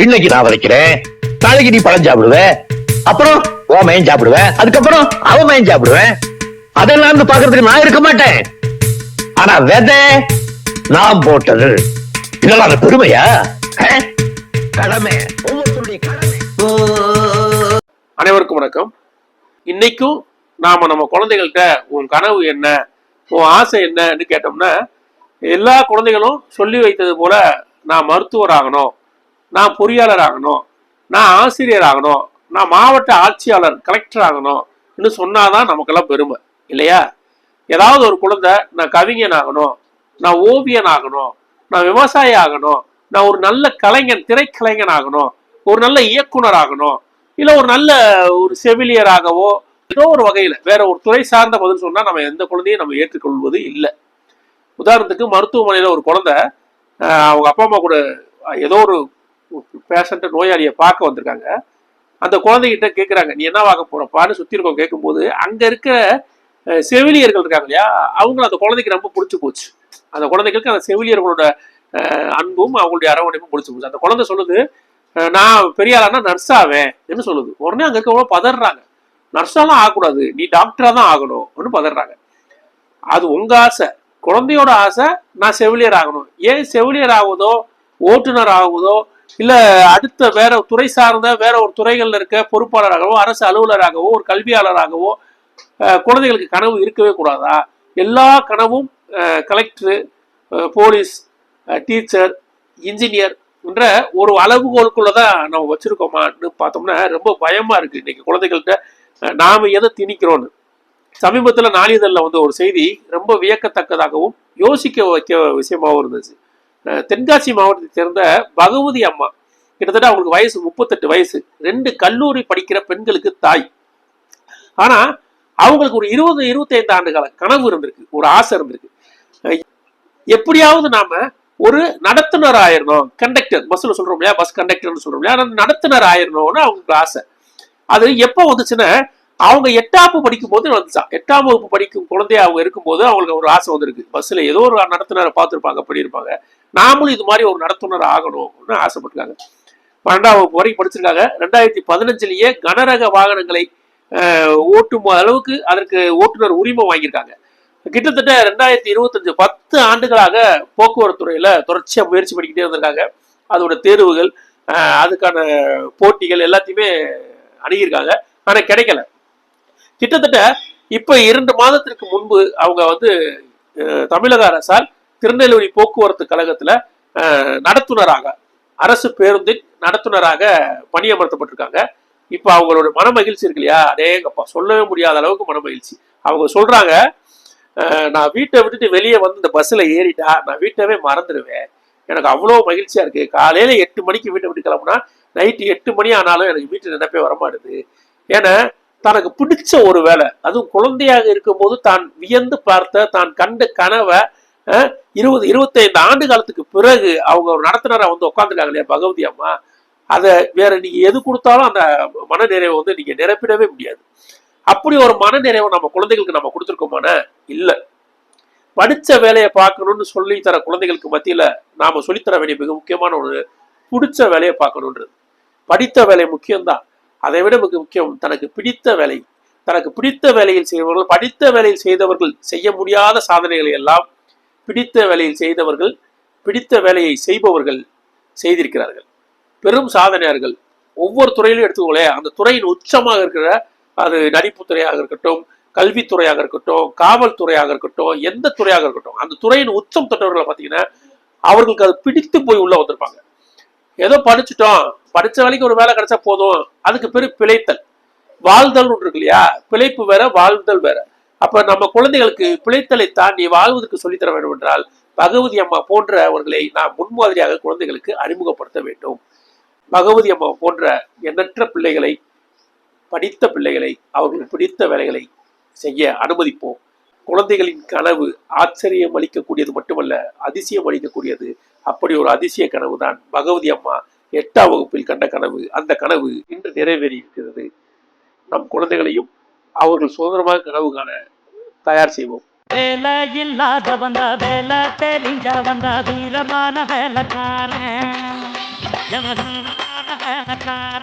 இன்னைக்கு நான் வளைக்கிறேன், நாளைக்கு நீ பழம் சாப்பிடுவ, அப்புறம் உன் மயன் சாப்பிடுவேன், அதுக்கப்புறம் அவன் மயன் சாப்பிடுவேன். அதெல்லாம் வந்து பாக்குறதுக்கு நான் இருக்க மாட்டேன். ஆனா விதை நான் போட்டது. இதெல்லாம் அந்த பெருமையா? கடமை, ஒவ்வொருத்தருடைய கடமை. அனைவருக்கும் வணக்கம். இன்னைக்கும் நாம நம்ம குழந்தைகள்கிட்ட உன் கனவு என்ன, உன் ஆசை என்னன்னு கேட்டோம்னா, எல்லா குழந்தைகளும் சொல்லி வைத்தது போல நான் மருத்துவர் ஆகணும், நான் பொறியாளர் ஆகணும், நான் ஆசிரியர் ஆகணும், நான் மாவட்ட ஆட்சியாளர் கலெக்டர் ஆகணும் இன்னும் சொன்னாதான் நமக்கெல்லாம் பெருமை இல்லையா? ஏதாவது ஒரு குழந்தை நான் கவிஞன் ஆகணும், நான் ஓவியன் ஆகணும், நான் விவசாயி ஆகணும், நான் ஒரு நல்ல கலைஞன் திரைக்கலைஞன் ஆகணும், ஒரு நல்ல இயக்குனர் ஆகணும், இல்ல ஒரு நல்ல ஒரு செவிலியராகவோ ஏதோ ஒரு வகையில வேற ஒரு துறை சார்ந்த பதில் சொன்னா நம்ம எந்த குழந்தையும் நம்ம ஏற்றுக்கொள்வது இல்லை. உதாரணத்துக்கு மருத்துவமனையில ஒரு குழந்தை அவங்க அப்பா அம்மா கூட ஏதோ ஒரு பேஷண்ட் நோயாளியை பார்க்க வந்திருக்காங்க. அந்த குழந்தைகிட்ட கேட்குறாங்க, நீ என்ன பார்க்க போறப்பான்னு சுத்தி இருக்கோம் கேட்கும்போது அங்க இருக்கிற செவிலியர்கள் இருக்காங்க இல்லையா, அவங்களும் அந்த குழந்தைக்கு ரொம்ப பிடிச்சி போச்சு. அந்த குழந்தைகளுக்கு அந்த செவிலியர்களோட அன்பும் அவங்களுடைய அரவணைப்பும் பிடிச்சி போச்சு. அந்த குழந்தை சொல்லுது, நான் பெரிய ஆளானா நர்ஸாவேன் என்று சொல்லுது. உடனே அங்க இருக்கவங்க பதறாங்க, நர்ஸாலாம் ஆகக்கூடாது, நீ டாக்டரா தான் ஆகணும் பதறாங்க. அது உங்க ஆசை, குழந்தையோட ஆசை நான் செவிலியர் ஆகணும். ஏன் செவிலியர் ஆகுதோ, ஓட்டுநர் ஆகுதோ, இல்ல அடுத்த வேற துறை சார்ந்த வேற ஒரு துறைகள்ல இருக்க பொறுப்பாளராகவோ, அரசு அலுவலராகவோ, ஒரு கல்வியாளராகவோ குழந்தைகளுக்கு கனவு இருக்கவே கூடாதா? எல்லா கனவும் கலெக்டர், போலீஸ், டீச்சர், இன்ஜினியர் என்ற ஒரு அளவுகோலுக்குள்ளதான் நம்ம வச்சிருக்கோமான்னு பார்த்தோம்னா ரொம்ப பயமா இருக்கு இன்னைக்கு குழந்தைகள்கிட்ட நாம எதை திணிக்கிறோன்னு. சமீபத்துல நாளிதழில் வந்து ஒரு செய்தி ரொம்ப வியக்கத்தக்கதாகவும் யோசிக்க வைக்க விஷயமாகவும் இருந்துச்சு. தென்காசி மாவட்டத்தை சேர்ந்த பகவதி அம்மா, கிட்டத்தட்ட அவங்களுக்கு வயசு 38 வயசு, 2 கல்லூரி படிக்கிற பெண்களுக்கு தாய். ஆனா அவங்களுக்கு ஒரு 20-25 ஆண்டு கால கனவு இருந்திருக்கு, ஒரு ஆசை இருந்திருக்கு. எப்படியாவது நாம ஒரு நடத்துனர் ஆயிரணும், கண்டக்டர், பஸ்ல சொல்றோம் இல்லையா, பஸ் கண்டக்டர்னு சொல்றோம் இல்லையா, நடத்துனர் ஆயிரணும்னு அவங்களுக்கு ஆசை. அது எப்போ வந்துச்சுன்னா அவங்க 8ஆம் வகுப்பு படிக்கும் போது வந்துச்சான். 8ஆம் வகுப்பு படிக்கும் குழந்தைய அவங்க இருக்கும்போது அவங்களுக்கு ஒரு ஆசை வந்திருக்கு. பஸ்ல ஏதோ ஒரு நடத்துனரை பார்த்துருப்பாங்க, பண்ணியிருப்பாங்க, நாமளும் இது மாதிரி ஒரு நடத்துனர் ஆகணும்னு ஆசைப்பட்டிருக்காங்க. 12ஆம் வகுப்பு வரைக்கும் படிச்சிருக்காங்க. 2015 கனரக வாகனங்களை ஓட்டும் அளவுக்கு அதற்கு ஓட்டுநர் உரிமை வாங்கியிருக்காங்க. கிட்டத்தட்ட 2025 10 ஆண்டுகளாக போக்குவரத்து துறையில தொடர்ச்சியா முயற்சி பண்ணிக்கிட்டே இருந்திருக்காங்க. அதோட தேர்வுகள், அதுக்கான போட்டிகள் எல்லாத்தையுமே அணுகியிருக்காங்க. ஆனா கிடைக்கல. கிட்டத்தட்ட இப்ப 2 மாதத்திற்கு முன்பு அவங்க வந்து தமிழக அரசால் திருநெல்வேலி போக்குவரத்து கழகத்துல நடத்துனராக, அரசு பேருந்தின் நடத்துனராக பணியமர்த்தப்பட்டிருக்காங்க. இப்ப அவங்களோட மன மகிழ்ச்சி இருக்கு இல்லையா, அதேங்கப்பா சொல்லவே முடியாத அளவுக்கு மன மகிழ்ச்சி. அவங்க சொல்றாங்க, நான் வீட்டை விட்டுட்டு வெளியே வந்து இந்த பஸ்ல ஏறிட்டா நான் வீட்டவே மறந்துடுவேன், எனக்கு அவ்வளோ மகிழ்ச்சியா இருக்கு. காலையில 8 மணிக்கு வீட்டை விட்டு கிளம்புனா நைட்டு 8 மணி ஆனாலும் எனக்கு வீட்டு நினைப்பே வரமாட்டுது. ஏன்னா தனக்கு பிடிச்ச ஒரு வேலை, அதுவும் குழந்தையாக இருக்கும்போது தான் வியந்து பார்த்த, தான் கண்ட கனவை 20-25 ஆண்டு காலத்துக்கு பிறகு அவங்க ஒரு நடத்துனரை வந்து உட்காந்துருக்காங்க இல்லையா பகவதி அம்மா, அதை வேற நீங்க எது கொடுத்தாலும் அந்த மன நிறைவை வந்து நீங்க நிரப்பிடவே முடியாது. அப்படி ஒரு மன நிறைவை நம்ம குழந்தைகளுக்கு நம்ம கொடுத்துருக்கோமான இல்ல. படிச்ச வேலையை பார்க்கணும்னு சொல்லி தர குழந்தைகளுக்கு மத்தியில நாம சொல்லித்தர வேண்டிய மிக முக்கியமான ஒரு பிடிச்ச வேலையை பார்க்கணுன்றது. படித்த வேலை முக்கியம்தான், அதை விட மிக முக்கியம் தனக்கு பிடித்த வேலை. தனக்கு பிடித்த வேலையில் செய்தவர்கள், படித்த வேலையில் செய்தவர்கள் செய்ய முடியாத சாதனைகளை எல்லாம் பிடித்த வேலையில் செய்தவர்கள், பிடித்த வேலையை செய்பவர்கள் செய்திருக்கிறார்கள். பெரும் சாதனையார்கள் ஒவ்வொரு துறையிலும் எடுத்துக்கோங்களே, அந்த துறையின் உச்சமாக இருக்கிற, அது நடிப்புத்துறையாக இருக்கட்டும், கல்வித்துறையாக இருக்கட்டும், காவல்துறையாக இருக்கட்டும், எந்த துறையாக இருக்கட்டும், அந்த துறையின் உச்சம் தொட்டவர்களை பார்த்தீங்கன்னா அவர்களுக்கு அது பிடித்து போய் உள்ள வந்திருப்பாங்க. ஏதோ படிச்சுட்டோம், படிச்ச வேலைக்கு ஒரு வேலை கிடைச்சா போதும், அதுக்கு பேரு பிழைத்தல். வாழ்தல் ஒன்று இருக்கு இல்லையா, பிழைப்பு வேற, வாழ்தல் வேற. அப்ப நம்ம குழந்தைகளுக்கு பிழைத்தலை தாண்டி வாழ்வதற்கு சொல்லித்தர வேண்டும் என்றால் பகவதி அம்மா போன்றவர்களை நாம் முன்மாதிரியாக குழந்தைகளுக்கு அறிமுகப்படுத்த வேண்டும். பகவதி அம்மா போன்ற எண்ணற்ற பிள்ளைகளை, படித்த பிள்ளைகளை, அவர்களுக்கு பிடித்த வேலைகளை செய்ய அனுமதிப்போம். குழந்தைகளின் கனவு ஆச்சரியம் அளிக்கக்கூடியது மட்டுமல்ல, அதிசயம் அளிக்கக்கூடியது. அப்படி ஒரு அதிசய கனவு தான் பகவதி அம்மா 8ஆம் வகுப்பில் கண்ட கனவு. அந்த கனவு இன்று நிறைவேறி இருக்கிறது. நம் குழந்தைகளையும் அவர்கள் சுதந்திரமாக கனவு காண தயார் செய்வோம். வேலை இல்லாத வந்தா வேலை தெரிஞ்ச வந்தா தீரமான வேலைக்காரன். வேலைக்காரன்